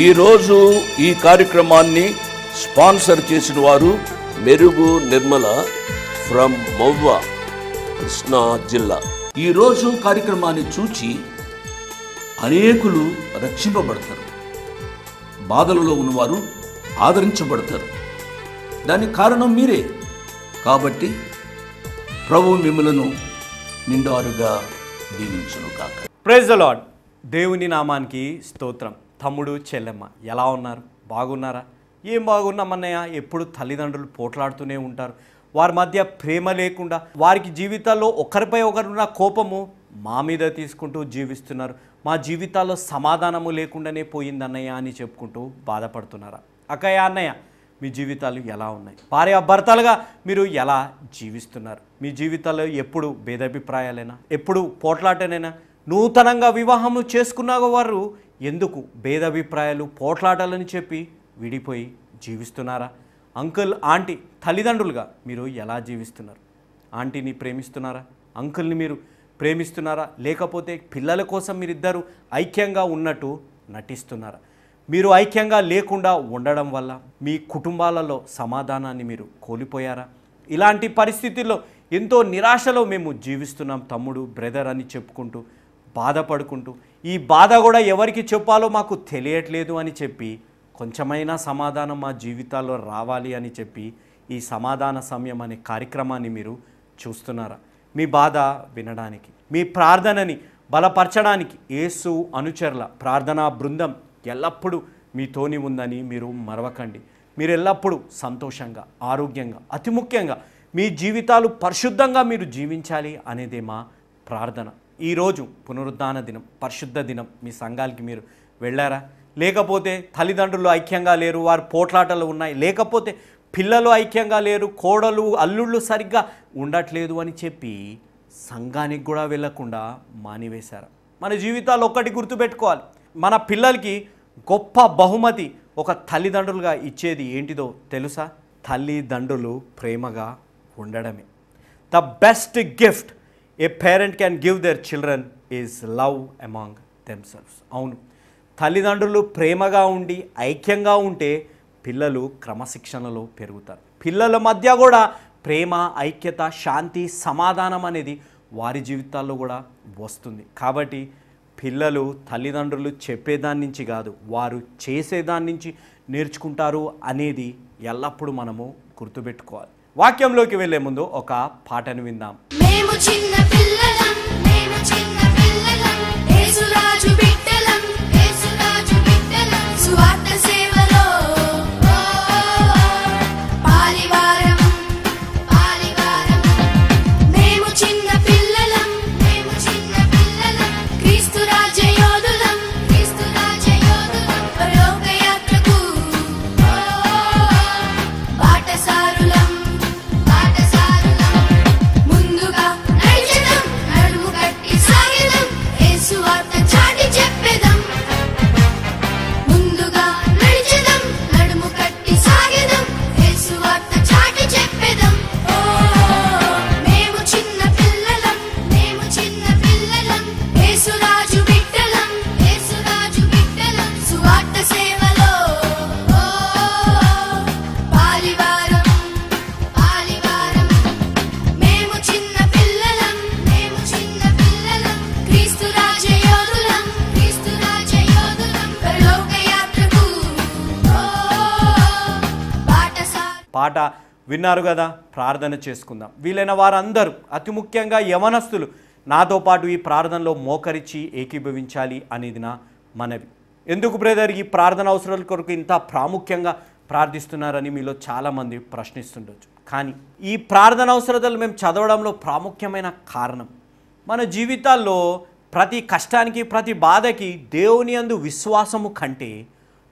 ఈరోజు ఈ కార్యక్రమాన్ని స్పాన్సర్ చేసిన వారు మెరుగు నిర్మల ఫ్రమ్ మవ్వ, కృష్ణా జిల్లా. ఈరోజు కార్యక్రమాన్ని చూచి అనేకులు రక్షింపబడతారు, బాధలలో ఉన్నవారు ఆదరించబడతారు. దానికి కారణం మీరే. కాబట్టి ప్రభు మిమ్మలను నిండారుగా దీవించును కాక. Praise the Lord. దేవుని నామానికి స్తోత్రం. తమ్ముడు, చెల్లెమ్మ ఎలా ఉన్నారు? బాగున్నారా? ఏం బాగున్నామన్నయ్య? ఎప్పుడు తల్లిదండ్రులు పోట్లాడుతూనే ఉంటారు. వారి మధ్య ప్రేమ లేకుండా, వారికి జీవితాల్లో ఒకరిపై ఒకరున్న కోపము మా మీద తీసుకుంటూ జీవిస్తున్నారు. మా జీవితాల్లో సమాధానము లేకుండానే పోయిందన్నయ్య అని చెప్పుకుంటూ బాధపడుతున్నారా? అక్కయ్య, అన్నయ్య, మీ జీవితాలు ఎలా ఉన్నాయి? భార్య భర్తలుగా మీరు ఎలా జీవిస్తున్నారు? మీ జీవితాల్లో ఎప్పుడు భేదాభిప్రాయాలైనా, ఎప్పుడు పోట్లాటనైనా? నూతనంగా వివాహము చేసుకున్న వారు ఎందుకు భేదాభిప్రాయాలు, పోట్లాటాలని చెప్పి విడిపోయి జీవిస్తున్నారా? అంకుల్, ఆంటీ, తల్లిదండ్రులుగా మీరు ఎలా జీవిస్తున్నారు? ఆంటీని ప్రేమిస్తున్నారా? అంకుల్ని మీరు ప్రేమిస్తున్నారా? లేకపోతే పిల్లల కోసం మీరిద్దరూ ఐక్యంగా ఉన్నట్టు నటిస్తున్నారా? మీరు ఐక్యంగా లేకుండా ఉండడం వల్ల మీ కుటుంబాలలో సమాధానాన్ని మీరు కోల్పోయారా? ఇలాంటి పరిస్థితుల్లో ఎంతో నిరాశలో మేము జీవిస్తున్నాం తమ్ముడు, బ్రదర్ అని చెప్పుకుంటూ బాధపడుకుంటూ, ఈ బాధ కూడా ఎవరికి చెప్పాలో మాకు తెలియట్లేదు అని చెప్పి, కొంచెమైనా సమాధానం మా జీవితాల్లో రావాలి అని చెప్పి ఈ సమాధాన సమయం అనే కార్యక్రమాన్ని మీరు చూస్తున్నారా? మీ బాధ వినడానికి, మీ ప్రార్థనని బలపరచడానికి యేసు అనుచరుల ప్రార్థనా బృందం ఎల్లప్పుడూ మీతోని ఉందని మీరు మరవకండి. మీరు ఎల్లప్పుడూ సంతోషంగా, ఆరోగ్యంగా, అతి ముఖ్యంగా మీ జీవితాలు పరిశుద్ధంగా మీరు జీవించాలి అనేదే మా ప్రార్థన. ఈరోజు పునరుద్ధాన దినం, పరిశుద్ధ దినం. మీ సంఘాలకి మీరు వెళ్ళారా? లేకపోతే తల్లిదండ్రులు ఐక్యంగా లేరు, వారు పోట్లాటలు ఉన్నాయి, లేకపోతే పిల్లలు ఐక్యంగా లేరు, కోడలు అల్లుళ్ళు సరిగ్గా ఉండట్లేదు అని చెప్పి సంఘానికి కూడా వెళ్ళకుండా మానివేశారు. మన జీవితాలు ఒక్కటి గుర్తుపెట్టుకోవాలి. మన పిల్లలకి గొప్ప బహుమతి ఒక తల్లిదండ్రులుగా ఇచ్చేది ఏంటిదో తెలుసా? తల్లిదండ్రులు ప్రేమగా ఉండడమే. The best gift A parent can give their children is love among themselves. అవును, తల్లిదండ్రులు ప్రేమగా ఉండి ఐక్యంగా ఉంటే పిల్లలు క్రమశిక్షణలో పెరుగుతారు. పిల్లల మధ్య కూడా ప్రేమ, ఐక్యత, శాంతి, సమాధానం అనేది వారి జీవితాల్లో కూడా వస్తుంది. కాబట్టి పిల్లలు తల్లిదండ్రులు చెప్పేదాని నుంచి కాదు, వారు చేసేదాని నుంచి నేర్చుకుంటారు అనేది ఎల్లప్పుడూ మనము గుర్తుపెట్టుకోవాలి. వాక్యంలోకి వెళ్ళే ముందు ఒక పాటను విందాం. మేము చిన్న పిల్లలం, మేము చిన్న పిల్లలం, యేసురాజు బిడ్డలం, యేసురాజు బిడ్డలం, సువార్త సేవలో పాలివారం, పాలివారం. మేము చిన్న పిల్లలం, మేము చిన్న పిల్లలం, క్రీస్తు రాజ్య యోధులం, క్రీస్తు రాజ్య యోధులం, లోకయాత్రకు బాటసారులం, బాటసారులం. ముందుగా నడిచెదం, నడుము కట్టి సాగెదం, యేసు వార్త చాటి చెప్పెదం. ముందుగా నడిచెదం, నడుము కట్టి సాగెదం, యేసు వార్త చాటి చెప్పెదం. ఓ మేము చిన్న పిల్లలం, మేము చిన్న పిల్లలం, యేసురాజు బిడ్డలం, యేసురాజు బిడ్డలం, సువార్త సేవలో పాలివారం, పాలివారం. మేము చిన్న పిల్లలం, మేము చిన్న పిల్లలం, క్రీస్తు రాజ్య యోధులం, క్రీస్తు రాజ్య యోధులం, లోకయాత్రకు బాటసారు. పాట విన్నారు కదా? ప్రార్థన చేసుకుందాం. వీలైన వారందరూ, అతి ముఖ్యంగా యవనస్తులు, నాతో పాటు ఈ ప్రార్థనలో మోకరించి ఏకీభవించాలి అనేది నా మనవి. ఎందుకు బ్రదర్ ఈ ప్రార్థన అవసరాల కొరకు ఇంత ప్రాముఖ్యంగా ప్రార్థిస్తున్నారని మీలో చాలామంది ప్రశ్నిస్తుండొచ్చు. కానీ ఈ ప్రార్థన అవసరతలు మేము చదవడంలో ప్రాముఖ్యమైన కారణం, మన జీవితాల్లో ప్రతి కష్టానికి, ప్రతి బాధకి దేవుని యందు విశ్వాసము కంటే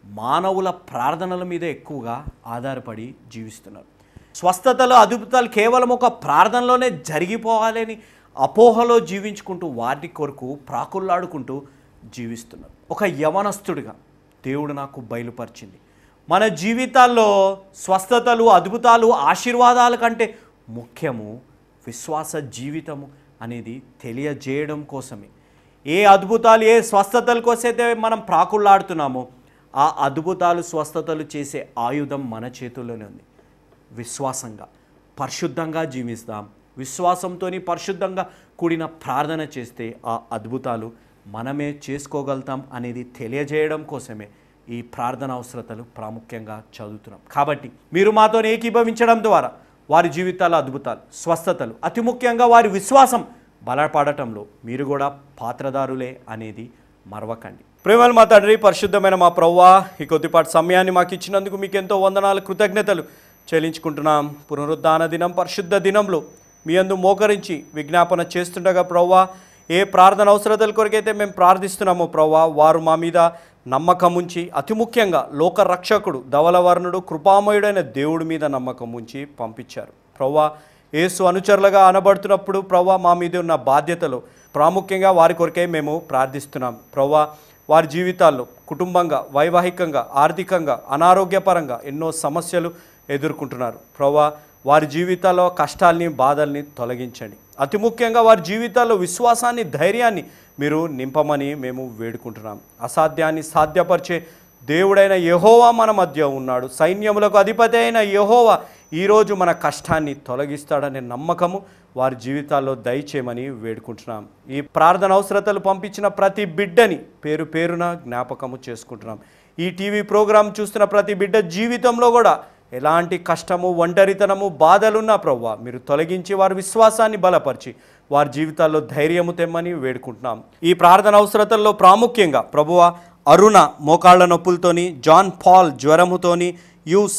మానవుల ప్రార్థనల మీద ఎక్కువగా ఆధారపడి జీవిస్తున్నారు. స్వస్థతలు, అద్భుతాలు కేవలం ఒక ప్రార్థనలోనే జరిగిపోవాలని అపోహలో జీవించుకుంటూ వాటి కొరకు ప్రాకుల్లాడుకుంటూ జీవిస్తున్నారు. ఒక యవనస్తుడిగా దేవుడు నాకు బయలుపరిచింది, మన జీవితాల్లో స్వస్థతలు, అద్భుతాలు, ఆశీర్వాదాల కంటే ముఖ్యము విశ్వాస జీవితము అనేది తెలియజేయడం కోసమే. ఏ అద్భుతాలు, ఏ స్వస్థతల కోసమైతే మనం ప్రాకుల్లాడుతున్నామో ఆ అద్భుతాలు స్వస్థతలు చేసే ఆయుధం మన చేతుల్లోనే ఉంది. విశ్వాసంగా పరిశుద్ధంగా జీవిస్తాం, విశ్వాసంతో పరిశుద్ధంగా కూడిన ప్రార్థన చేస్తే ఆ అద్భుతాలు మనమే చేసుకోగలుగుతాం అనేది తెలియజేయడం కోసమే ఈ ప్రార్థన అవసరతలు ప్రాముఖ్యంగా చదువుతున్నాం. కాబట్టి మీరు మాతో ఏకీభవించడం ద్వారా వారి జీవితాల అద్భుతాలు, స్వస్థతలు, అతి ముఖ్యంగా వారి విశ్వాసం బలపడటంలో మీరు కూడా పాత్రదారులే అనేది మరవకండి. ప్రేమలు మా తండ్రి, పరిశుద్ధమైన మా ప్రభువా, ఈ కొద్దిపాటి సమయాన్ని మాకు ఇచ్చినందుకు మీకు ఎంతో వందనాలు, కృతజ్ఞతలు చెల్లించుకుంటున్నాం. పునరుద్ధాన దినం, పరిశుద్ధ దినంలో మీ యందు మోకరించి విజ్ఞాపన చేస్తుండగా ప్రభువా, ఏ ప్రార్థన అవసరతల కొరకైతే మేము ప్రార్థిస్తున్నామో ప్రభువా, వారు మా మీద నమ్మకం ఉంచి, అతి ముఖ్యంగా లోక రక్షకుడు, ధవలవర్ణుడు, కృపామయుడైన దేవుడి మీద నమ్మకం ఉంచి పంపించారు. ప్రభువా, యేసు అనుచరులుగా అనబడుతున్నప్పుడు ప్రభువా, మా మీద ఉన్న బాధ్యతలు ప్రాముఖ్యంగా వారి కొరకే మేము ప్రార్థిస్తున్నాం. ప్రభువా, వారి జీవితాల్లో కుటుంబంగా, వైవాహికంగా, ఆర్థికంగా, అనారోగ్యపరంగా ఎన్నో సమస్యలు ఎదుర్కొంటున్నారు. ప్రభువా, వారి జీవితాల్లో కష్టాల్ని, బాధల్ని తొలగించండి. అతి ముఖ్యంగా వారి జీవితాల్లో విశ్వాసాన్ని, ధైర్యాన్ని మీరు నింపమని మేము వేడుకుంటున్నాం. అసాధ్యాన్ని సాధ్యపరిచే దేవుడైన యెహోవా మన మధ్య ఉన్నాడు. సైన్యములకు అధిపతి అయిన యెహోవా ఈరోజు మన కష్టాన్ని తొలగిస్తాడనే నమ్మకము వారి జీవితాల్లో దయచేయమని వేడుకుంటున్నాం. ఈ ప్రార్థన అవసరతలు పంపించిన ప్రతి బిడ్డని పేరు పేరున జ్ఞాపకము చేసుకుంటున్నాం. ఈ టీవీ ప్రోగ్రాం చూస్తున్న ప్రతి బిడ్డ జీవితంలో కూడా ఎలాంటి కష్టము, ఒంటరితనము, బాధలున్నా ప్రభువా మీరు తొలగించి వారి విశ్వాసాన్ని బలపరిచి వారి జీవితాల్లో ధైర్యము తెమ్మని వేడుకుంటున్నాం. ఈ ప్రార్థన అవసరతల్లో ప్రాముఖ్యంగా ప్రభువా, అరుణ మోకాళ్ల నొప్పులతోని, జాన్ పాల్ జ్వరముతోని,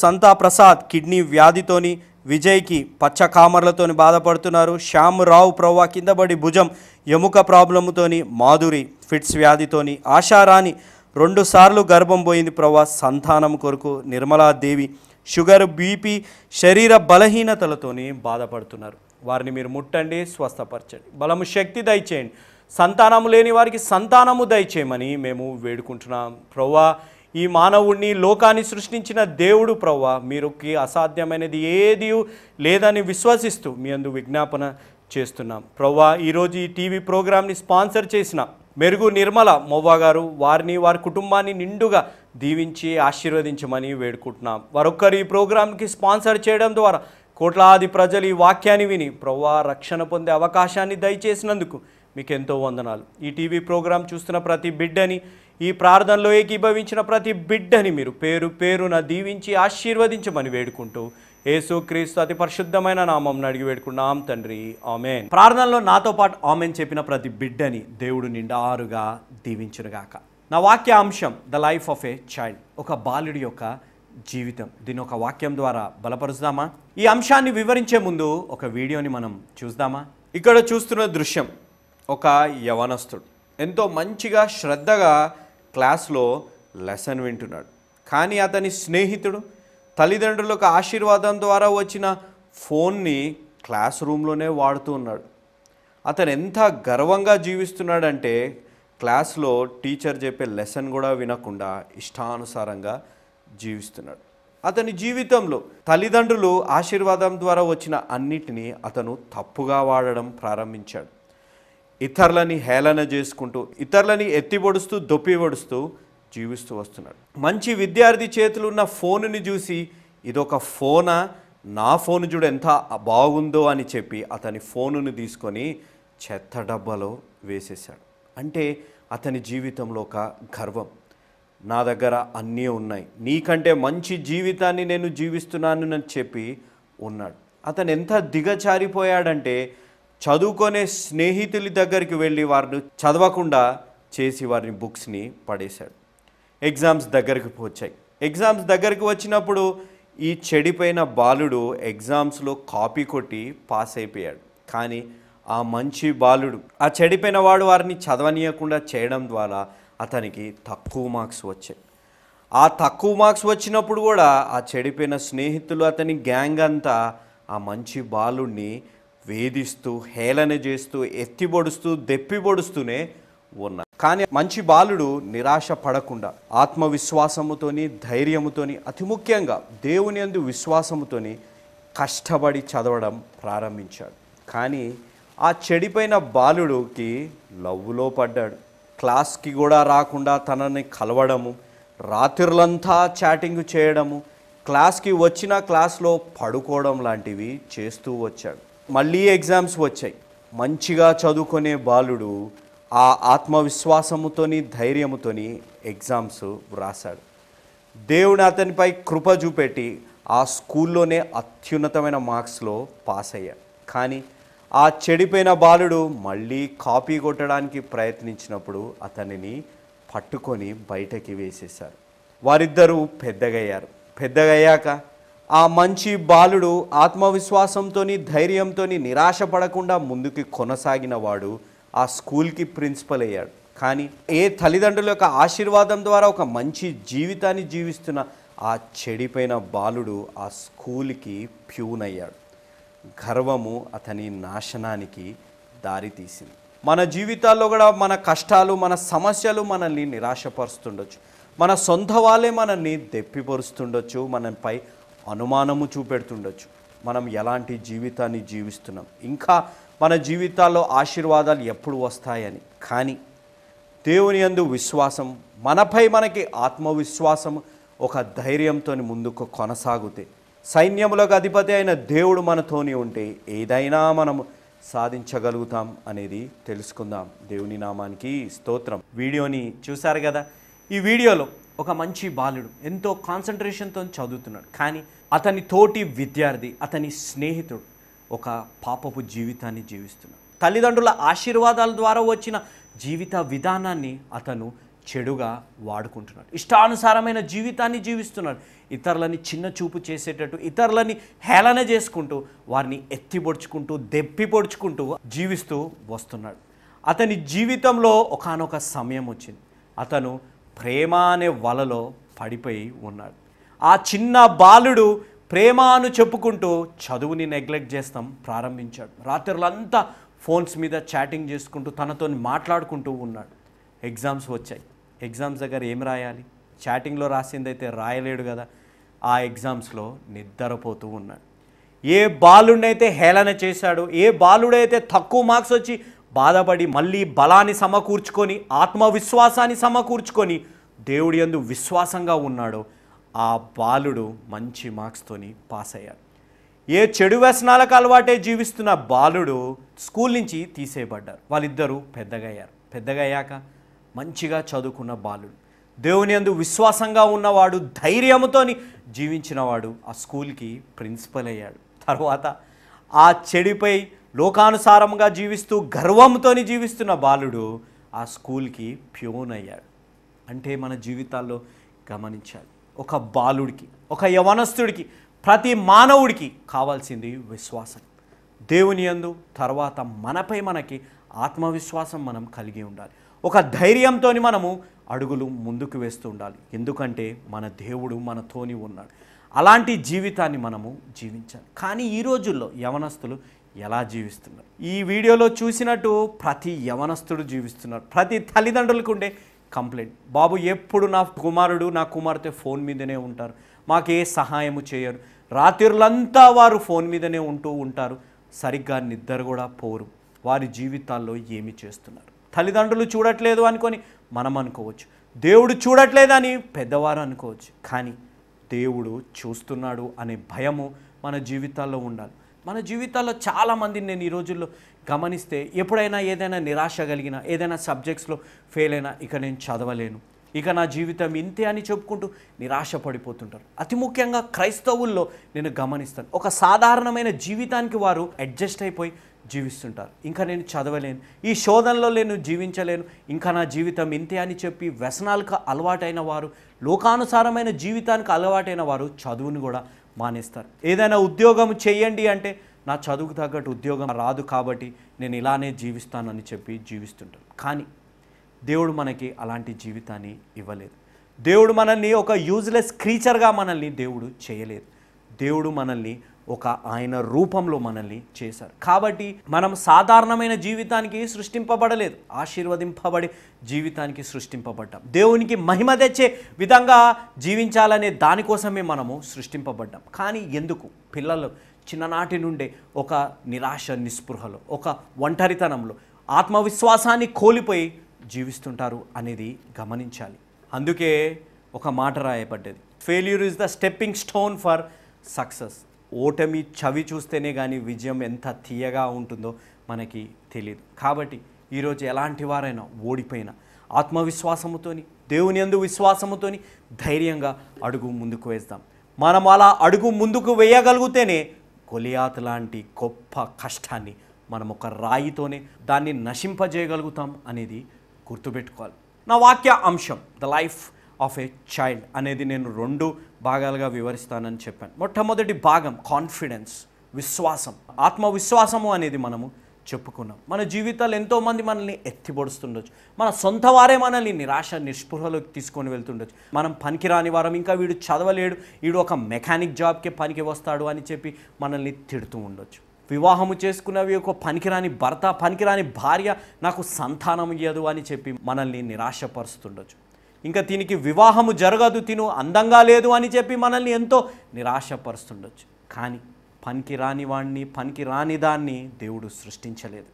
సంతా ప్రసాద్ కిడ్నీ వ్యాధితోని, విజయ్కి పచ్చ కామర్లతోని బాధపడుతున్నారు. శ్యామ్ రావు ప్రభువా కిందపడి భుజం ఎముక ప్రాబ్లముతోని, మాధురి ఫిట్స్ వ్యాధితోని, ఆశారాణి 2 సార్లు గర్భం పోయింది ప్రభువా సంతానం కొరకు, నిర్మలాదేవి షుగర్, బీపీ, శరీర బలహీనతలతోని బాధపడుతున్నారు. వారిని మీరు ముట్టండి, స్వస్థపరచండి, బలము, శక్తి దయచేయండి. సంతానము లేని వారికి సంతానము దయచేయమని మేము వేడుకుంటున్నాం. ప్రభువా, ఈ మానవుడిని, లోకాన్ని సృష్టించిన దేవుడు ప్రభువా, మీరుకి అసాధ్యమైనది ఏది లేదని విశ్వసిస్తూ మీ అందు విజ్ఞాపన చేస్తున్నాం. ప్రభువా, ఈరోజు ఈ టీవీ ప్రోగ్రామ్ని స్పాన్సర్ చేసిన మెరుగు నిర్మల మొవ్వ గారు, వారిని, వారి కుటుంబాన్ని నిండుగా దీవించి ఆశీర్వదించమని వేడుకుంటున్నాం. వారొక్కరు ఈ ప్రోగ్రాంకి స్పాన్సర్ చేయడం ద్వారా కోట్లాది ప్రజలు ఈ వాక్యాన్ని విని ప్రభువా రక్షణ పొందే అవకాశాన్ని దయచేసినందుకు మీకు ఎంతో వందనాలు. ఈ టీవీ ప్రోగ్రాం చూస్తున్న ప్రతి బిడ్డని, ఈ ప్రార్థనలో ఏకీభవించిన ప్రతి బిడ్డని మీరు పేరు పేరున దీవించి ఆశీర్వదించమని వేడుకుంటూ యేసుక్రీస్తు అతి పరిశుద్ధమైన నామం అడిగి వేడుకున్నాం తండ్రి, ఆమేన్. ప్రార్థనలో నాతో పాటు ఆమేన్ చెప్పిన ప్రతి బిడ్డని దేవుడు నిండారుగా దీవించునుగాక. నా వాక్యాంశం the life of a child, ఒక బాలుడి యొక్క జీవితం. దీని ఒక వాక్యం ద్వారా బలపరుస్తామా? ఈ అంశాన్ని వివరించే ముందు ఒక వీడియోని మనం చూద్దామా? ఇక్కడ చూస్తున్న దృశ్యం ఒక యవనస్తుడు ఎంతో మంచిగా శ్రద్ధగా క్లాస్లో లెసన్ వింటున్నాడు. కానీ అతని స్నేహితుడు తల్లిదండ్రులకు ఆశీర్వాదం ద్వారా వచ్చిన ఫోన్ని క్లాస్ రూమ్లోనే వాడుతూ ఉన్నాడు. అతను ఎంత గర్వంగా జీవిస్తున్నాడంటే క్లాస్లో టీచర్ చెప్పే లెసన్ కూడా వినకుండా ఇష్టానుసారంగా జీవిస్తున్నాడు. అతని జీవితంలో తల్లిదండ్రులు ఆశీర్వాదం ద్వారా వచ్చిన అన్నిటినీ అతను తప్పుగా వాడడం ప్రారంభించాడు. ఇతరులని హేళన చేసుకుంటూ, ఇతరులని ఎత్తిపొడుస్తూ, దొప్పిపొడుస్తూ జీవిస్తూ వస్తున్నాడు. మంచి విద్యార్థి చేతులు ఉన్న ఫోనుని చూసి ఇదొక ఫోనా, నా ఫోను చూడు ఎంత బాగుందో అని చెప్పి అతని ఫోనుని తీసుకొని చెత్త డబ్బాలో వేసేశాడు. అంటే అతని జీవితంలో ఒక గర్వం, నా దగ్గర అన్నీ ఉన్నాయి, నీకంటే మంచి జీవితాన్ని నేను జీవిస్తున్నాను అని చెప్పి ఉన్నాడు. అతను ఎంత దిగజారిపోయాడంటే చదువుకునే స్నేహితుల దగ్గరికి వెళ్ళి వారిని చదవకుండా చేసి వారిని బుక్స్ని పడేశాడు. ఎగ్జామ్స్ దగ్గరికి వచ్చాయి. ఎగ్జామ్స్ దగ్గరికి వచ్చినప్పుడు ఈ చెడిపోయిన బాలుడు ఎగ్జామ్స్లో కాపీ కొట్టి పాస్ అయిపోయాడు. కానీ ఆ మంచి బాలుడు, ఆ చెడిపోయిన వాడు వారిని చదవనీయకుండా చేయడం ద్వారా అతనికి తక్కువ మార్క్స్ వచ్చాయి. ఆ తక్కువ మార్క్స్ వచ్చినప్పుడు కూడా ఆ చెడిపోయిన స్నేహితులు, అతని గ్యాంగ్ అంతా ఆ మంచి బాలుడిని వేధిస్తూ, హేళన చేస్తూ, ఎత్తిపొడుస్తూ, దెప్పిపొడుస్తూనే ఉన్నారు. కానీ మంచి బాలుడు నిరాశ పడకుండా ఆత్మవిశ్వాసముతోని, ధైర్యముతోని, అతి ముఖ్యంగా దేవుని యందు విశ్వాసముతోని కష్టపడి చదవడం ప్రారంభించాడు. కానీ ఆ చెడిపోయిన బాలుడికి లవ్లో పడ్డాడు. క్లాస్కి కూడా రాకుండా తనని కలవడము, రాత్రులంతా చాటింగ్ చేయడము, క్లాస్కి వచ్చిన క్లాస్లో పడుకోవడం లాంటివి చేస్తూ వచ్చాడు. మళ్ళీ ఎగ్జామ్స్ వచ్చాయి. మంచిగా చదువుకునే బాలుడు ఆ ఆత్మవిశ్వాసముతోని ధైర్యముతోని ఎగ్జామ్స్ వ్రాసాడు. దేవుడు అతనిపై కృప చూపెట్టి ఆ స్కూల్లోనే అత్యున్నతమైన మార్క్స్లో పాస్ అయ్యాడు. కానీ ఆ చెడిపోయిన బాలుడు మళ్ళీ కాపీ కొట్టడానికి ప్రయత్నించినప్పుడు అతనిని పట్టుకొని బయటకి వేసేశారు. వారిద్దరూ పెద్దగయ్యారు. పెద్దగయ్యాక ఆ మంచి బాలుడు ఆత్మవిశ్వాసంతోని ధైర్యంతోని నిరాశపడకుండా ముందుకు కొనసాగిన వాడు ఆ స్కూల్కి ప్రిన్సిపల్ అయ్యాడు. కానీ ఏ తల్లిదండ్రుల యొక్క ఆశీర్వాదం ద్వారా ఒక మంచి జీవితాన్ని జీవిస్తున్న ఆ చెడిపోయిన బాలుడు ఆ స్కూల్కి ప్యూన్ అయ్యాడు. గర్వము అతని నాశనానికి దారితీసింది. మన జీవితాల్లో కూడా మన కష్టాలు, మన సమస్యలు మనల్ని నిరాశపరుస్తుండొచ్చు. మన సొంత వాళ్ళే మనల్ని దెప్పిపరుస్తుండొచ్చు, మనపై అనుమానము చూపెడుతుండొచ్చు. మనం ఎలాంటి జీవితాన్ని జీవిస్తున్నాం, ఇంకా మన జీవితాల్లో ఆశీర్వాదాలు ఎప్పుడు వస్తాయని. కానీ దేవుని యందు విశ్వాసం, మనపై మనకి ఆత్మవిశ్వాసం, ఒక ధైర్యంతో ముందుకు కొనసాగితే, సైన్యములకు అధిపతి అయిన దేవుడు మనతోని ఉంటే ఏదైనా మనము సాధించగలుగుతాం అనేది తెలుసుకుందాం. దేవుని నామానికి స్తోత్రం. వీడియోని చూశారు కదా. ఈ వీడియోలో ఒక మంచి బాలుడు ఎంతో కాన్సన్ట్రేషన్తో చదువుతున్నాడు. కానీ అతని తోటి విద్యార్థి, అతని స్నేహితుడు ఒక పాపపు జీవితాన్ని జీవిస్తున్నాడు. తల్లిదండ్రుల ఆశీర్వాదాల ద్వారా వచ్చిన జీవిత విధానాన్ని అతను చెడుగా వాడుకుంటున్నాడు. ఇష్టానుసారమైన జీవితాన్ని జీవిస్తున్నాడు. ఇతరులని చిన్న చూపు చేసేటట్టు, ఇతరులని హేళన చేసుకుంటూ, వారిని ఎత్తిపొడుచుకుంటూ, దెప్పిపొడుచుకుంటూ జీవిస్తూ వస్తున్నాడు. అతని జీవితంలో ఒకానొక సమయం వచ్చింది. అతను ప్రేమ అనే వలలో పడిపోయి ఉన్నాడు. ఆ చిన్న బాలుడు ప్రేమ అని చెప్పుకుంటూ చదువుని నెగ్లెక్ట్ చేస్తాం ప్రారంభించాడు. రాత్రులంతా ఫోన్స్ మీద చాటింగ్ చేసుకుంటూ తనతో మాట్లాడుకుంటూ ఉన్నాడు. ఎగ్జామ్స్ వచ్చాయి. ఎగ్జామ్స్ దగ్గర ఏం రాయాలి? చాటింగ్లో రాసిందైతే రాయలేడు కదా. ఆ ఎగ్జామ్స్లో నిద్రపోతూ ఉన్నాడు. ఏ బాలుడినైతే హేళన చేశాడో, ఏ బాలుడైతే తక్కువ మార్క్స్ వచ్చి బాధపడి మళ్ళీ బలాన్ని సమకూర్చుకొని, ఆత్మవిశ్వాసాన్ని సమకూర్చుకొని దేవుడి యందు విశ్వాసంగా ఉన్నాడో, ఆ బాలుడు మంచి మార్క్స్తోని పాస్ అయ్యాడు. ఏ చెడు వ్యసనాలకు అలవాటే జీవిస్తున్న బాలుడు స్కూల్ నుంచి తీసేయబడ్డారు. వాళ్ళిద్దరూ పెద్దగయ్యారు. పెద్దగయ్యాక మంచిగా చదువుకున్న బాలుడు, దేవుని యందు విశ్వాసంగా ఉన్నవాడు, ధైర్యంతోని జీవించినవాడు ఆ స్కూల్కి ప్రిన్సిపల్ అయ్యాడు. తర్వాత ఆ చెడిపై లోకానుసారంగా జీవిస్తూ గర్వంతో జీవిస్తున్న బాలుడు ఆ స్కూల్కి ప్యూన్ అయ్యాడు. అంటే మన జీవితాల్లో గమనించాలి, ఒక బాలుడికి, ఒక యవనస్తుడికి, ప్రతి మానవుడికి కావాల్సింది విశ్వాసం. దేవుని యందు, తర్వాత మనపై మనకి ఆత్మవిశ్వాసం మనం కలిగి ఉండాలి. ఒక ధైర్యంతో మనము అడుగులు ముందుకు వేస్తూ ఉండాలి. ఎందుకంటే మన దేవుడు మనతోని ఉన్నాడు. అలాంటి జీవితాన్ని మనము జీవించాలి. కానీ ఈ రోజుల్లో యవనస్తులు ఎలా జీవిస్తున్నారు? ఈ వీడియోలో చూసినట్టు ప్రతి యవనస్తుడు జీవిస్తున్నారు. ప్రతి తల్లిదండ్రులకు ఉండే కంప్లైంట్, బాబు ఎప్పుడు నా కుమారుడు, నా కుమార్తె ఫోన్ మీదనే ఉంటారు, మాకే సహాయము చేయరు. రాత్రులంతా వారు ఫోన్ మీదనే ఉంటూ ఉంటారు. సరిగ్గా నిద్ర కూడా పోరు. వారి జీవితాల్లో ఏమి చేస్తున్నారు? తల్లిదండ్రులు చూడట్లేదు అనుకొని మనం అనుకోవచ్చు, దేవుడు చూడట్లేదని పెద్దవారు అనుకోవచ్చు. కానీ దేవుడు చూస్తున్నాడు అనే భయము మన జీవితాల్లో ఉండాలి. మన జీవితాల్లో చాలామందిని నేను ఈ రోజుల్లో గమనిస్తే, ఎప్పుడైనా ఏదైనా నిరాశ కలిగిన, ఏదైనా సబ్జెక్ట్స్లో ఫెయిల్ అయినా, ఇక నేను చదవలేను, ఇక నా జీవితం ఇంతే అని చెప్పుకుంటూ నిరాశ పడిపోతుంటారు. అతి ముఖ్యంగా క్రైస్తవుల్లో నేను గమనిస్తాను, ఒక సాధారణమైన జీవితానికి వారు అడ్జస్ట్ అయిపోయి జీవిస్తుంటారు. ఇంకా నేను చదవలేను, ఈ శోధనలో నేను జీవించలేను, ఇంకా నా జీవితం ఇంతే అని చెప్పి వ్యసనాలకు అలవాటైన వారు, లోకానుసారమైన జీవితానికి అలవాటైన వారు చదువుని కూడా మానేస్తారు. ఏదైనా ఉద్యోగం చేయండి అంటే, నా చదువుకు తగ్గట్టు ఉద్యోగం రాదు కాబట్టి నేను ఇలానే జీవిస్తానని చెప్పి జీవిస్తుంటారు. కానీ దేవుడు మనకి అలాంటి జీవితాన్ని ఇవ్వలేదు. దేవుడు మనల్ని ఒక యూజ్లెస్ క్రీచర్గా మనల్ని దేవుడు చేయలేదు. దేవుడు మనల్ని ఒక ఆయన రూపంలో మనల్ని చేశారు. కాబట్టి మనం సాధారణమైన జీవితానికి సృష్టింపబడలేదు, ఆశీర్వదింపబడే జీవితానికి సృష్టింపబడ్డాం. దేవునికి మహిమ తెచ్చే విధంగా జీవించాలనే దానికోసమే మనము సృష్టింపబడ్డాం. కానీ ఎందుకు పిల్లలు చిన్ననాటి నుండే ఒక నిరాశ, నిస్పృహలో, ఒక ఒంటరితనంలో, ఆత్మవిశ్వాసాన్ని కోల్పోయి జీవిస్తుంటారు అనేది గమనించాలి. అందుకే ఒక మాట రాయబడ్డది, failure is the stepping stone for success. ఓటమి చవి చూస్తేనే కానీ విజయం ఎంత తీయగా ఉంటుందో మనకి తెలియదు. కాబట్టి ఈరోజు ఎలాంటి వారైనా ఓడిపోయినా ఆత్మవిశ్వాసముతోని, దేవుని యందు విశ్వాసముతోని ధైర్యంగా అడుగు ముందుకు వేస్తాం. మనం అలా అడుగు ముందుకు వేయగలిగితేనే గొలియాతు లాంటి గొప్ప కష్టాన్ని మనం ఒక రాయితోనే దాన్ని నశింపజేయగలుగుతాం అనేది గుర్తుపెట్టుకోవాలి. నా వాక్య అంశం the life of a child అనేది నేను 2 భాగాలుగా వివరిస్తానని చెప్పాను. మొట్టమొదటి భాగం కాన్ఫిడెన్స్, విశ్వాసం, ఆత్మవిశ్వాసము అనేది మనము చెప్పుకున్నాం. మన జీవితాలు ఎంతోమంది మనల్ని ఎత్తిపొడుస్తుండొచ్చు, మన సొంత వారే మనల్ని నిరాశ నిస్పృహలోకి తీసుకొని వెళ్తుండొచ్చు. మనం పనికిరాని వారం, ఇంకా వీడు చదవలేడు, వీడు ఒక మెకానిక్ జాబ్కే పనికి వస్తాడు అని చెప్పి మనల్ని తిడుతూ ఉండొచ్చు. వివాహము చేసుకున్నవి ఒక పనికిరాని భర్త, పనికిరాని భార్య నాకు సంతానం ఇయ్యదు అని చెప్పి మనల్ని నిరాశపరుస్తుండొచ్చు. ఇంకా దీనికి వివాహము జరగదు, తిను అందంగా లేదు అని చెప్పి మనల్ని ఎంతో నిరాశపరుస్తుండొచ్చు. కానీ పనికిరాని వాడిని, పనికిరాని దాన్ని దేవుడు సృష్టించలేదు.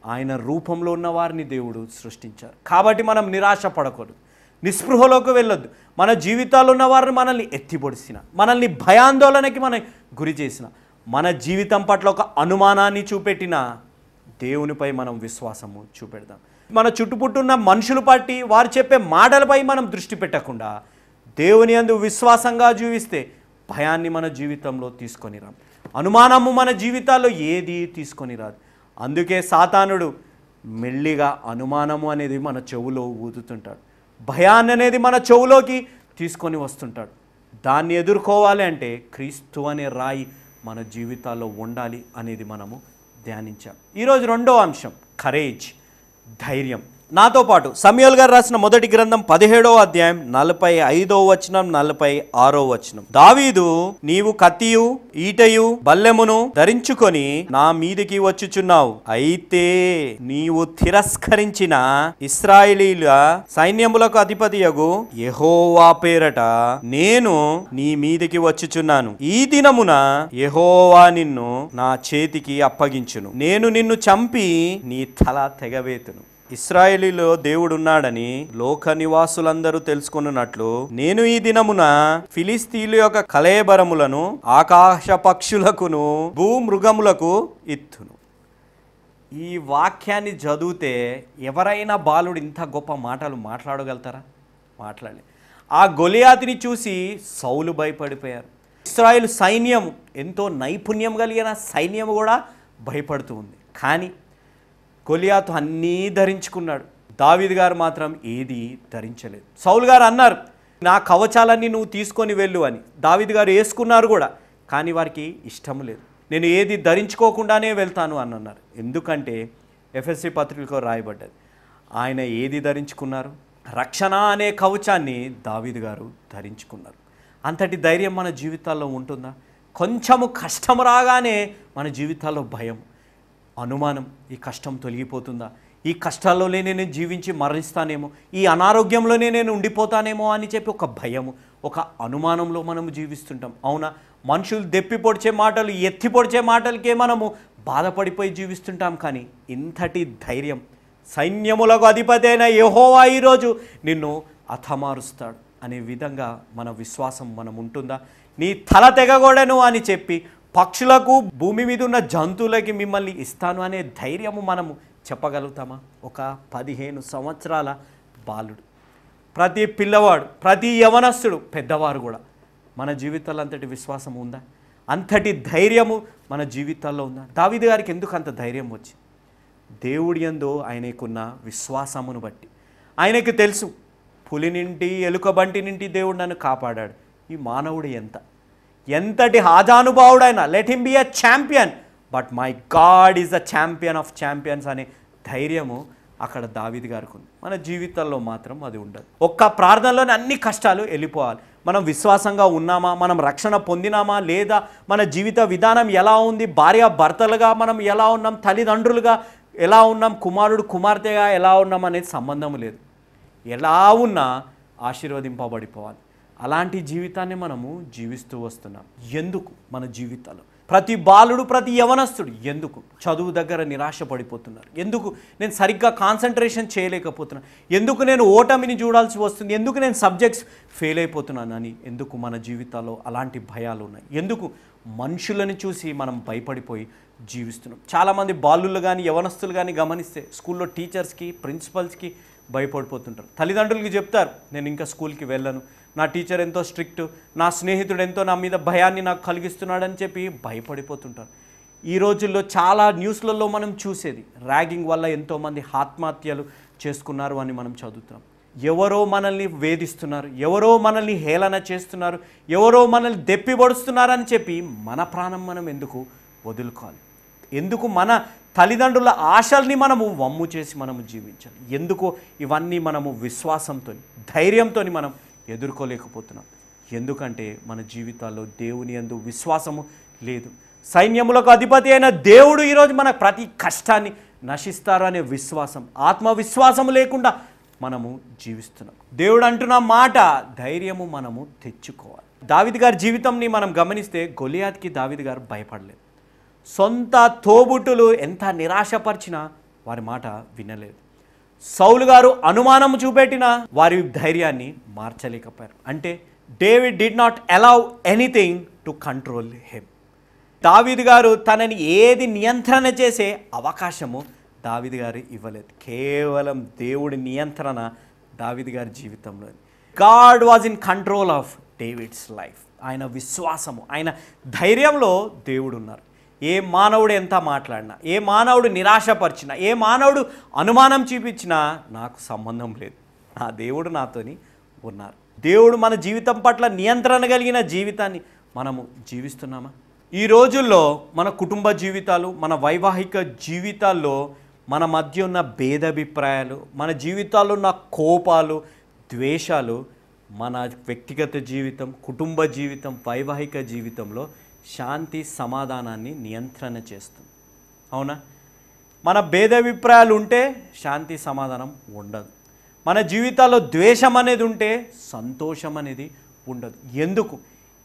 ఆయన రూపంలో ఉన్న వారిని దేవుడు సృష్టించారు. కాబట్టి మనం నిరాశ పడకూడదు, నిస్పృహలోకి వెళ్ళొద్దు. మన జీవితాల్లో ఉన్న వారిని మనల్ని ఎత్తిపొడిసిన, మనల్ని భయాందోళనకి మనం గురి చేసిన, మన జీవితం పట్ల ఒక అనుమానాన్ని చూపెట్టిన దేవునిపై మనం విశ్వాసము చూపెడదాం. మన చుట్టుపుట్టున్న మనుషులు బట్టి వారు చెప్పే మాటలపై మనం దృష్టి పెట్టకుండా దేవుని యందు విశ్వాసంగా జీవిస్తే భయాన్ని మన జీవితంలో తీసుకొని రాం, అనుమానము మన జీవితాల్లో ఏది తీసుకొని రాదు. అందుకే సాతానుడు మెల్లిగా అనుమానము అనేది మన చెవులో ఊదుతుంటాడు, భయాన్ని అనేది మన చెవులోకి తీసుకొని వస్తుంటాడు. దాన్ని ఎదుర్కోవాలి అంటే క్రీస్తు అనే రాయి మన జీవితాల్లో ఉండాలి అనేది మనము ధ్యానించాం. ఈరోజు 2వ అంశం కరేజ్, ధైర్యం. నాతో పాటు సమూయేలు గారు రాసిన మొదటి గ్రంథం 17వ అధ్యాయం 45వ వచనం 46వ వచనం. దావీదు, నీవు కత్తియు ఈటయు బల్లెమును ధరించుకొని నా మీదికి వచ్చుచున్నావు, అయితే నీవు తిరస్కరించిన ఇశ్రాయేలీయుల సైన్యములకు అధిపతియగు యెహోవా పేరట నేను నీ మీదికి వచ్చుచున్నాను. ఈ దినమున యెహోవా నిన్ను నా చేతికి అప్పగించును, నేను నిన్ను చంపి నీ తల తెగవేతును. ఇశ్రాయేలీలో దేవుడున్నాడని లోక నివాసులందరూ తెలుసుకున్నట్లు నేను ఈ దినమున ఫిలిస్తీయుల యొక్క కళేబరములను ఆకాశ పక్షులకును భూమృగములకు ఇత్తును. ఈ వాక్యాన్ని చదివితే ఎవరైనా బాలుడు ఇంత గొప్ప మాటలు మాట్లాడగలుగుతారా? మాట్లాడలే. ఆ గొలియాతుని చూసి సౌలు భయపడిపోయారు. ఇశ్రాయేలు సైన్యం ఎంతో నైపుణ్యం కలిగిన సైన్యం కూడా భయపడుతూ ఉంది. కానీ గొలియాతు అన్నీ ధరించుకున్నాడు, దావీదు గారు మాత్రం ఏది ధరించలేదు. సౌలు గారు అన్నారు, నా కవచాలన్నీ నువ్వు తీసుకొని వెళ్ళు అని. దావీదు గారు వేసుకున్నారు కూడా, కానీ వారికి ఇష్టం లేదు. నేను ఏది ధరించుకోకుండానే వెళ్తాను అని అన్నారు. ఎందుకంటే ఎఫెసీ పత్రికలో రాయబడ్డది. ఆయన ఏది ధరించుకున్నారు? రక్షణ అనే కవచాన్ని దావీదు గారు ధరించుకున్నారు. అంతటి ధైర్యం మన జీవితాల్లో ఉంటుందా? కొంచెము కష్టం రాగానే మన జీవితాల్లో భయం, అనుమానం, ఈ కష్టం తొలగిపోతుందా, ఈ కష్టాల్లోనే నేను జీవించి మరణిస్తానేమో, ఈ అనారోగ్యంలోనే నేను ఉండిపోతానేమో అని చెప్పి ఒక భయము, ఒక అనుమానంలో మనము జీవిస్తుంటాం. అవునా? మనుషులు దెప్పి పొడిచే మాటలు, ఎత్తి పొడిచే మాటలకే మనము బాధపడిపోయి జీవిస్తుంటాం. కానీ ఇంతటి ధైర్యం, సైన్యములకు అధిపతి అయిన యెహోవా ఈరోజు నిన్ను హతమారుస్తాడు అనే విధంగా మన విశ్వాసం మనం ఉంటుందా? నీ తల తెగకూడను అని చెప్పి పక్షులకు, భూమి మీద ఉన్న జంతువులకి మిమ్మల్ని ఇస్తాను అనే ధైర్యము మనము చెప్పగలుగుతామా? ఒక 15 సంవత్సరాల బాలుడు, ప్రతి పిల్లవాడు, ప్రతి యవనస్తుడు, పెద్దవారు కూడా మన జీవితాల్లో అంతటి విశ్వాసం ఉందా? అంతటి ధైర్యము మన జీవితాల్లో ఉందా? దావీదు గారికి ఎందుకు అంత ధైర్యం వచ్చింది? దేవుడి యందు ఆయనకున్న విశ్వాసమును బట్టి. ఆయనకు తెలుసు, పులి నుండి ఎలుకబంటి నుండి దేవుడు నన్ను కాపాడాడు. ఈ మానవుడు ఎంతటి హాజానుభావుడైనా, let him be a champion, but my God is the champion of champions అనే ధైర్యము అక్కడ దావీదు గారికి ఉంది. మన జీవితాల్లో మాత్రం అది ఉండదు. ఒక్క ప్రార్థనలోనే అన్ని కష్టాలు వెళ్ళిపోవాలి. మనం విశ్వాసంగా ఉన్నామా, మనం రక్షణ పొందినామా లేదా, మన జీవిత విధానం ఎలా ఉంది, భార్య భర్తలుగా మనం ఎలా ఉన్నాం, తల్లిదండ్రులుగా ఎలా ఉన్నాం, కుమారుడు కుమార్తెగా ఎలా ఉన్నాం అనేది సంబంధం లేదు. ఎలా ఉన్నా ఆశీర్వదింపబడిపోవాలి. అలాంటి జీవితాన్ని మనము జీవిస్తూ వస్తున్నాం. ఎందుకు? మన జీవితాల్లో ప్రతి బాలుడు, ప్రతి యవనస్తుడు ఎందుకు చదువు దగ్గర నిరాశ పడిపోతున్నారు? ఎందుకు నేను సరిగ్గా కాన్సన్ట్రేషన్ చేయలేకపోతున్నాను? ఎందుకు నేను ఓటమిని చూడాల్సి వస్తుంది? ఎందుకు నేను సబ్జెక్ట్స్ ఫెయిల్ అయిపోతున్నాను అని ఎందుకు మన జీవితాల్లో అలాంటి భయాలు ఉన్నాయి? ఎందుకు మనుషులను చూసి మనం భయపడిపోయి జీవిస్తున్నాం? చాలామంది బాలుళ్ళు కానీ యవనస్తులు కానీ గమనిస్తే స్కూల్లో టీచర్స్కి, ప్రిన్సిపల్స్కి భయపడిపోతుంటారు. తల్లిదండ్రులకి చెప్తారు, నేను ఇంకా స్కూల్కి వెళ్ళను, నా టీచర్ ఎంతో స్ట్రిక్ట్, నా స్నేహితుడు ఎంతో నా మీద భయాన్ని నాకు కలిగిస్తున్నాడని చెప్పి భయపడిపోతుంటారు. ఈ రోజుల్లో చాలా న్యూస్లలో మనం చూసేది ర్యాగింగ్ వల్ల ఎంతోమంది ఆత్మహత్యలు చేసుకున్నారు అని మనం చదువుతున్నాం. ఎవరో మనల్ని వేధిస్తున్నారు, ఎవరో మనల్ని హేళన చేస్తున్నారు, ఎవరో మనల్ని దెప్పిపొడుస్తున్నారని చెప్పి మన ప్రాణం మనం ఎందుకు వదులుకోవాలి? ఎందుకు మన తల్లిదండ్రుల ఆశల్ని మనము వమ్ము చేసి మనము జీవించాలి? ఎందుకు ఇవన్నీ మనము విశ్వాసంతో, ధైర్యంతో మనం ఎదుర్కోలేకపోతున్నాం? ఎందుకంటే మన జీవితాల్లో దేవుని యందు విశ్వాసము లేదు. సైన్యములకు అధిపతి అయిన దేవుడు ఈరోజు మన ప్రతి కష్టాన్ని నశిస్తారు అనే విశ్వాసం, ఆత్మవిశ్వాసము లేకుండా మనము జీవిస్తున్నాం. దేవుడు అంటున్న మాట ధైర్యము మనము తెచ్చుకోవాలి. దావీదు గారి జీవితంని మనం గమనిస్తే గొలియాత్కి దావీదు గారు భయపడలేదు. సొంత తోబుట్టులు ఎంత నిరాశపరిచినా వారి మాట వినలేదు. సౌలు గారు అనుమానం చూపెట్టిన వారి ధైర్యాన్ని మార్చలేకపోయారు. అంటే David did not allow anything to control him. దావీదు గారు తనని ఏది నియంత్రణ చేసే అవకాశము దావీదు గారు ఇవ్వలేదు. కేవలం దేవుడి నియంత్రణ దావీదు గారి జీవితంలో. God was in control of David's life. ఆయన విశ్వాసము, ఆయన ధైర్యంలో దేవుడు ఉన్నారు. ఏ మానవుడు ఎంత మాట్లాడినా, ఏ మానవుడు నిరాశపరిచినా, ఏ మానవుడు అనుమానం చూపించినా నాకు సంబంధం లేదు, నా దేవుడు నాతోని ఉన్నారు. దేవుడు మన జీవితం పట్ల నియంత్రణ కలిగిన జీవితాన్ని మనము జీవిస్తున్నామా? ఈ రోజుల్లో మన కుటుంబ జీవితాలు, మన వైవాహిక జీవితాల్లో మన మధ్య ఉన్న భేదాభిప్రాయాలు, మన జీవితాల్లో ఉన్న కోపాలు, ద్వేషాలు మన వ్యక్తిగత జీవితం, కుటుంబ జీవితం, వైవాహిక జీవితంలో శాంతి సమాధానాన్ని నియంత్రణ చేస్తుంది. అవునా? మన భేదాభిప్రాయాలు ఉంటే శాంతి సమాధానం ఉండదు. మన జీవితాల్లో ద్వేషం అనేది ఉంటే సంతోషం అనేది ఉండదు. ఎందుకు?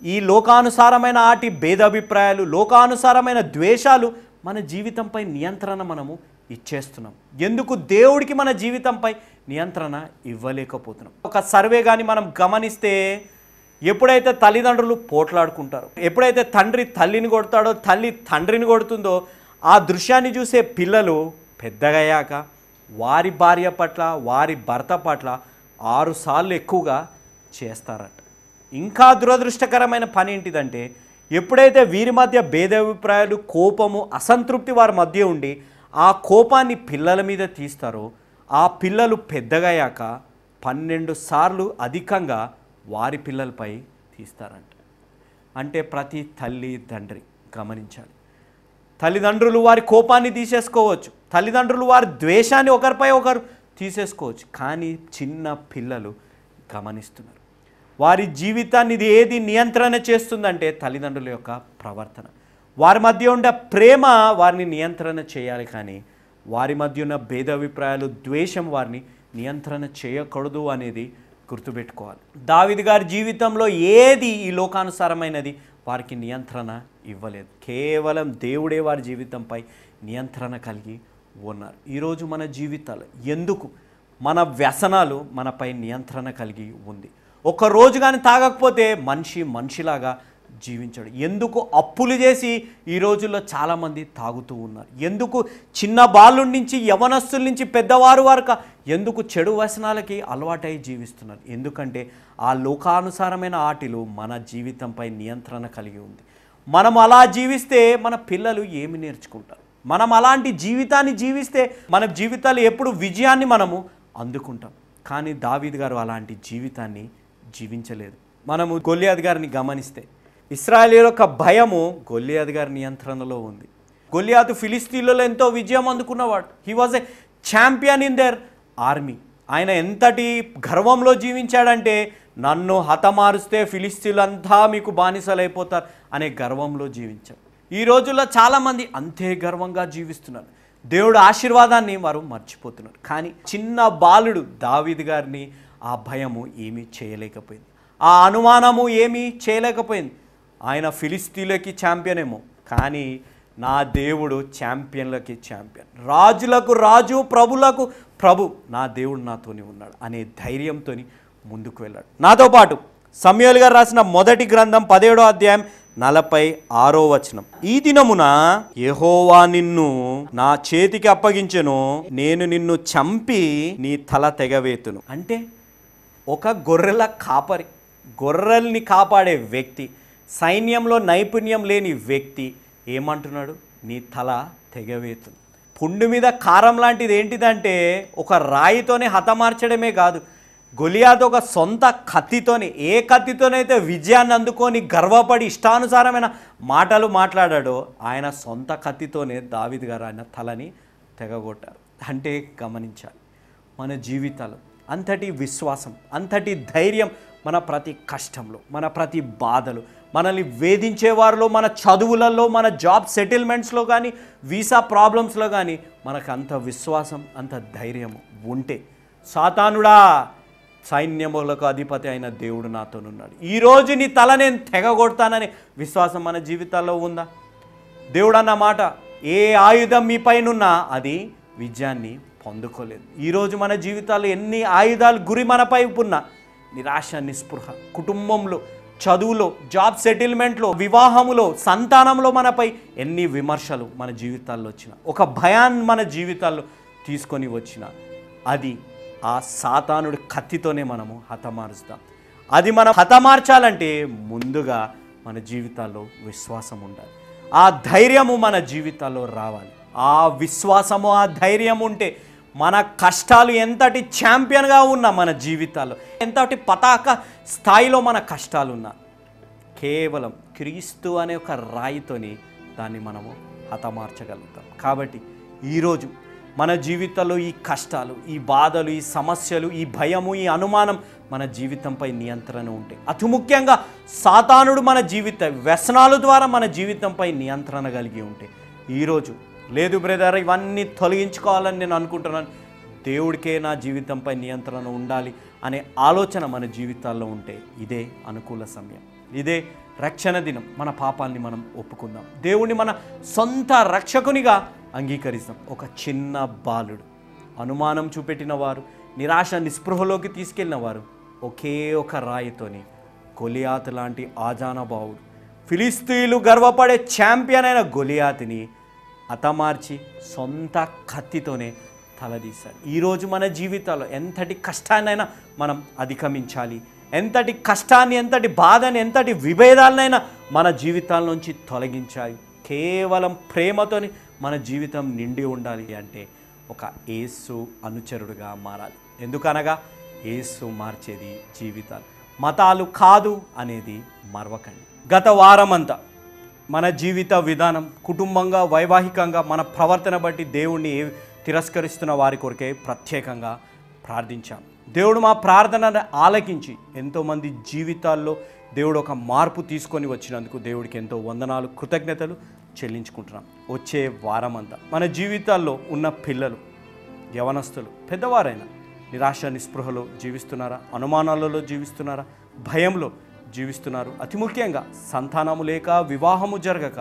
ఈ లోకానుసారమైన ఆటి భేదాభిప్రాయాలు, లోకానుసారమైన ద్వేషాలు మన జీవితంపై నియంత్రణ మనము ఇచ్చేస్తున్నాం. ఎందుకు దేవుడికి మన జీవితంపై నియంత్రణ ఇవ్వలేకపోతున్నాం? ఒక సర్వే కానీ మనం గమనిస్తే ఎప్పుడైతే తల్లిదండ్రులు పోట్లాడుకుంటారో, ఎప్పుడైతే తండ్రి తల్లిని కొడతాడో, తల్లి తండ్రిని కొడుతుందో, ఆ దృశ్యాన్ని చూసే పిల్లలు పెద్దగయ్యాక వారి భార్య పట్ల, వారి భర్త పట్ల 6 సార్లు ఎక్కువగా చేస్తారట. ఇంకా దురదృష్టకరమైన పని ఏంటిదంటే, ఎప్పుడైతే వీరి మధ్య భేదాభిప్రాయాలు, కోపము, అసంతృప్తి వారి మధ్య ఉండి ఆ కోపాన్ని పిల్లల మీద తీస్తారో, ఆ పిల్లలు పెద్దగయ్యాక 12 సార్లు అధికంగా వారి పిల్లలపై తీస్తారంట. అంటే ప్రతి తల్లి తండ్రి గమనించాలి. తల్లిదండ్రులు వారి కోపాన్ని తీసేసుకోవచ్చు, తల్లిదండ్రులు వారి ద్వేషాన్ని ఒకరిపై ఒకరు తీసేసుకోవచ్చు, కానీ చిన్న పిల్లలు గమనిస్తున్నారు. వారి జీవితాన్ని ఇది ఏది నియంత్రణ చేస్తుందంటే తల్లిదండ్రుల యొక్క ప్రవర్తన. వారి మధ్య ఉండే ప్రేమ వారిని నియంత్రణ చేయాలి, కానీ వారి మధ్య ఉన్న భేదాభిప్రాయాలు, ద్వేషం వారిని నియంత్రణ చేయకూడదు అనేది గుర్తుపెట్టుకోవాలి. దావీదు గారి జీవితంలో ఏది ఈ లోకానుసారమైనది వారికి నియంత్రణ ఇవ్వలేదు. కేవలం దేవుడే వారి జీవితంపై నియంత్రణ కలిగి ఉన్నారు. ఈరోజు మన జీవితాలు ఎందుకు మన వ్యసనాలు మనపై నియంత్రణ కలిగి ఉంది? ఒక రోజు కానీ తాగకపోతే మనిషిలాగా జీవించాడు. ఎందుకు అప్పులు చేసి ఈ రోజుల్లో చాలామంది తాగుతూ ఉన్నారు? ఎందుకు చిన్న బాలుల నుంచి, యవనస్తుల నుంచి పెద్దవారు వరకు ఎందుకు చెడు వ్యసనాలకి అలవాటై జీవిస్తున్నారు? ఎందుకంటే ఆ లోకానుసారమైన ఆటలు మన జీవితంపై నియంత్రణ కలిగి ఉంది. మనం అలా జీవిస్తే మన పిల్లలు ఏమి నేర్చుకుంటారు? మనం అలాంటి జీవితాన్ని జీవిస్తే మన జీవితాలు ఎప్పుడు విజయాన్ని మనము అందుకుంటాం. కానీ దావీదు గారు అలాంటి జీవితాన్ని జీవించలేదు. మనము గొలియాతు గారిని గమనిస్తే ఇశ్రాయేలీయుల యొక్క భయము గొలియాతు గారి నియంత్రణలో ఉంది. గొలియాతు ఫిలిస్తీన్లలో ఎంతో విజయం అందుకున్నవాడు. He was a champion in their army. ఆయన ఎంతటి గర్వంలో జీవించాడంటే, నన్ను హతమారుస్తే ఫిలిస్తీన్లంతా మీకు బానిసలైపోతారు అనే గర్వంలో జీవించాడు. ఈ రోజుల్లో చాలామంది అంతే గర్వంగా జీవిస్తున్నారు. దేవుడు ఆశీర్వాదాన్ని వారు మర్చిపోతున్నారు. కానీ చిన్న బాలుడు దావీదు గారిని ఆ భయము ఏమీ చేయలేకపోయింది, ఆ అనుమానము ఏమీ చేయలేకపోయింది. ఆయన ఫిలిస్తీన్లకి ఛాంపియన్ ఏమో, కానీ నా దేవుడు ఛాంపియన్లకి ఛాంపియన్, రాజులకు రాజు, ప్రభులకు ప్రభు, నా దేవుడు నాతోనే ఉన్నాడు అనే ధైర్యంతో ముందుకు వెళ్ళాడు. నాతో పాటు సమూయేలు గారు రాసిన మొదటి గ్రంథం 17వ అధ్యాయం 46వ వచనం. ఈ దినమున యెహోవా నిన్ను నా చేతికి అప్పగించెను, నేను నిన్ను చంపి నీ తల తెగవేతును. అంటే ఒక గొర్రెల కాపరి, గొర్రెల్ని కాపాడే వ్యక్తి, సైన్యంలో నైపుణ్యం లేని వ్యక్తి ఏమంటున్నాడు? నీ తల తెగవేతును. పుండు మీద కారం లాంటిది ఏంటిదంటే ఒక రాయితోనే హతమార్చడమే కాదు, గొలియాతు ఒక సొంత కత్తితోని, ఏ కత్తితోనైతే విజయాన్ని అందుకొని గర్వపడి ఇష్టానుసారమైన మాటలు మాట్లాడాడో ఆయన సొంత కత్తితోనే దావీదు గారు ఆయన తలని తెగగొట్టారు. అంటే గమనించాలి, మన జీవితాలు అంతటి విశ్వాసం, అంతటి ధైర్యం మన ప్రతి కష్టంలో, మన ప్రతి బాధలు, మనల్ని వేధించేవారిలో, మన చదువులలో, మన జాబ్ సెటిల్మెంట్స్లో కానీ, వీసా ప్రాబ్లమ్స్లో కానీ మనకు అంత విశ్వాసం, అంత ధైర్యం ఉంటే, సాతానుడా సైన్యములకు అధిపతి అయిన దేవుడు నాతోనున్నాడు, ఈరోజు నీ తల నేను తెగగొడతానని విశ్వాసం మన జీవితాల్లో ఉందా? దేవుడు అన్న మాట, ఏ ఆయుధం మీ పైనున్నా అది విజయాన్ని పొందుకోలేదు. ఈరోజు మన జీవితాల్లో ఎన్ని ఆయుధాలు గురి మన వైపు ఉన్నా, నిరాశ, నిస్పృహ, కుటుంబంలో, చదువులో, జాబ్ సెటిల్మెంట్లో, వివాహములో, సంతానంలో మనపై ఎన్ని విమర్శలు మన జీవితాల్లో వచ్చిన, ఒక భయాన్ని మన జీవితాల్లో తీసుకొని వచ్చిన, అది ఆ సాతానుడి కత్తితోనే మనము హతమారుస్తాం. అది మనం హతమార్చాలంటే ముందుగా మన జీవితాల్లో విశ్వాసం ఉండాలి, ఆ ధైర్యము మన జీవితాల్లో రావాలి. ఆ విశ్వాసము, ఆ ధైర్యం ఉంటే మన కష్టాలు ఎంతటి ఛాంపియన్గా ఉన్నా, మన జీవితాల్లో ఎంతటి పతాక స్థాయిలో మన కష్టాలున్నా, కేవలం క్రీస్తు అనే ఒక రాయితోని దాన్ని మనము హతమార్చగలుగుతాం. కాబట్టి ఈరోజు మన జీవితంలో ఈ కష్టాలు, ఈ బాధలు, ఈ సమస్యలు, ఈ భయము, ఈ అనుమానం మన జీవితంపై నియంత్రణ ఉంటే, అతి ముఖ్యంగా సాతానుడు మన జీవిత వ్యసనాల ద్వారా మన జీవితంపై నియంత్రణ కలిగి ఉంటే, ఈరోజు లేదు బ్రదర్ ఇవన్నీ తొలగించుకోవాలని నేను అనుకుంటున్నాను, దేవుడికే నా జీవితంపై నియంత్రణ ఉండాలి అనే ఆలోచన మన జీవితాల్లో ఉంటే, ఇదే అనుకూల సమయం, ఇదే రక్షణ దినం. మన పాపాలని మనం ఒప్పుకుందాం, దేవుడిని మన సొంత రక్షకునిగా అంగీకరిస్తాం. ఒక చిన్న బాలుడు, అనుమానం చూపెట్టిన వారు, నిరాశ నిస్పృహలోకి తీసుకెళ్ళిన వారు, ఒకే ఒక రాయితోని గొలియాతు లాంటి ఆజానబావుడు, ఫిలిస్తీయులు గర్వపడే ఛాంపియన్ అయిన గొలియాతుని హతమార్చి సొంత కత్తితోనే తలదీశాడు. ఈరోజు మన జీవితాల్లో ఎంతటి కష్టాన్నైనా మనం అధిగమించాలి, ఎంతటి కష్టాన్ని, ఎంతటి బాధని, ఎంతటి విభేదాలనైనా మన జీవితాల నుంచి తొలగించాలి. కేవలం ప్రేమతోని మన జీవితం నిండి ఉండాలి అంటే ఒక యేసు అనుచరుడుగా మారాలి. ఎందుకనగా యేసు మార్చేది జీవితాలు, మతాలు కాదు అనేది మరవకండి. గత వారమంతా మన జీవిత విధానం, కుటుంబంగా, వైవాహికంగా మన ప్రవర్తన బట్టి దేవుణ్ణి తిరస్కరిస్తున్న వారి కొరకే ప్రత్యేకంగా ప్రార్థించాం. దేవుడు మా ప్రార్థనను ఆలకించి ఎంతోమంది జీవితాల్లో దేవుడు ఒక మార్పు తీసుకొని వచ్చినందుకు దేవుడికి ఎంతో వందనాలు, కృతజ్ఞతలు చెల్లించుకుంటున్నాం. వచ్చే వారమంతా మన జీవితాల్లో ఉన్న పిల్లలు, యవనస్తులు, పెద్దవారైనా నిరాశ నిస్పృహలో జీవిస్తున్నారా? అనుమానాలలో జీవిస్తున్నారా? భయంలో జీవిస్తున్నారు? అతి ముఖ్యంగా సంతానము లేక, వివాహము జరగక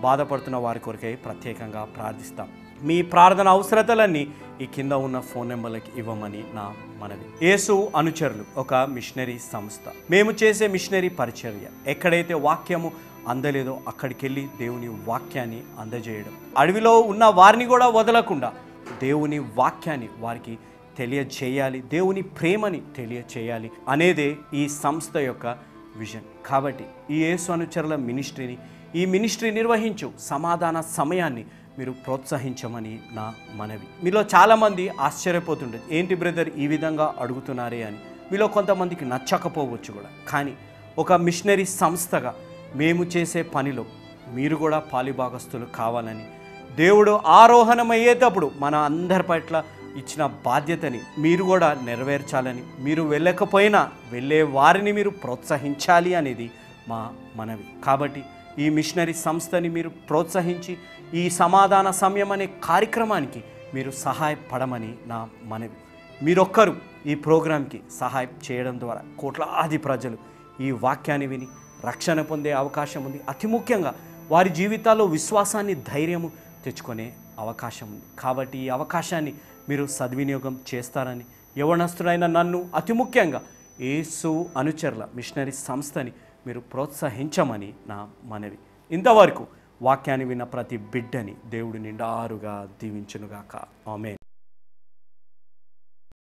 బాధపడుతున్న వారి కొరకై ప్రత్యేకంగా ప్రార్థిస్తాం. మీ ప్రార్థన అవసరతలన్నీ ఈ కింద ఉన్న ఫోన్ నెంబర్లకి ఇవ్వమని నా మనవి. యేసు అనుచరులు ఒక మిషనరీ సంస్థ. మేము చేసే మిషనరీ పరిచర్య ఎక్కడైతే వాక్యము అందలేదో అక్కడికి వెళ్ళి దేవుని వాక్యాన్ని అందజేయడం, అడవిలో ఉన్న వారిని కూడా వదలకుండా దేవుని వాక్యాన్ని వారికి తెలియచేయాలి, దేవుని ప్రేమని తెలియచేయాలి అనేదే ఈ సంస్థ యొక్క విజన్. కాబట్టి ఈ యేసు అనుచరుల మినిస్ట్రీని, ఈ మినిస్ట్రీ నిర్వహించు సమాధాన సమయాన్ని మీరు ప్రోత్సహించమని నా మనవి. మీలో చాలామంది ఆశ్చర్యపోతుండే, ఏంటి బ్రదర్ ఈ విధంగా అడుగుతున్నారే అని. మీలో కొంతమందికి నచ్చకపోవచ్చు కూడా. కానీ ఒక మిషనరీ సంస్థగా మేము చేసే పనిలో మీరు కూడా పాలిభాగస్తులు కావాలని, దేవుడు ఆరోహణమయ్యేటప్పుడు మన అందరి పట్ల ఇచ్చిన బాధ్యతని మీరు కూడా నెరవేర్చాలని, మీరు వెళ్ళకపోయినా వెళ్ళే వారిని మీరు ప్రోత్సహించాలి అనేది మా మనవి. కాబట్టి ఈ మిషనరీ సంస్థని మీరు ప్రోత్సహించి ఈ సమాధాన సమయం అనే కార్యక్రమానికి మీరు సహాయపడమని నా మనవి. మీరొక్కరు ఈ ప్రోగ్రాంకి సహాయం చేయడం ద్వారా కోట్లాది ప్రజలు ఈ వాక్యాన్ని విని రక్షణ పొందే అవకాశం ఉంది. అతి ముఖ్యంగా వారి జీవితాల్లో విశ్వాసాన్ని, ధైర్యము తెచ్చుకునే అవకాశం ఉంది. కాబట్టి ఈ అవకాశాన్ని మీరు సద్వినియోగం చేస్తారని, యవనస్తుడైన నన్ను, అతి ముఖ్యంగా యేసు అనుచరుల మిషనరీ సంస్థని మీరు ప్రోత్సహించమని నా మనవి. ఇంతవరకు వాక్యాన్ని విన్న ప్రతి బిడ్డని దేవుడు నిండారుగా దీవించునుగాక. ఆమేన్.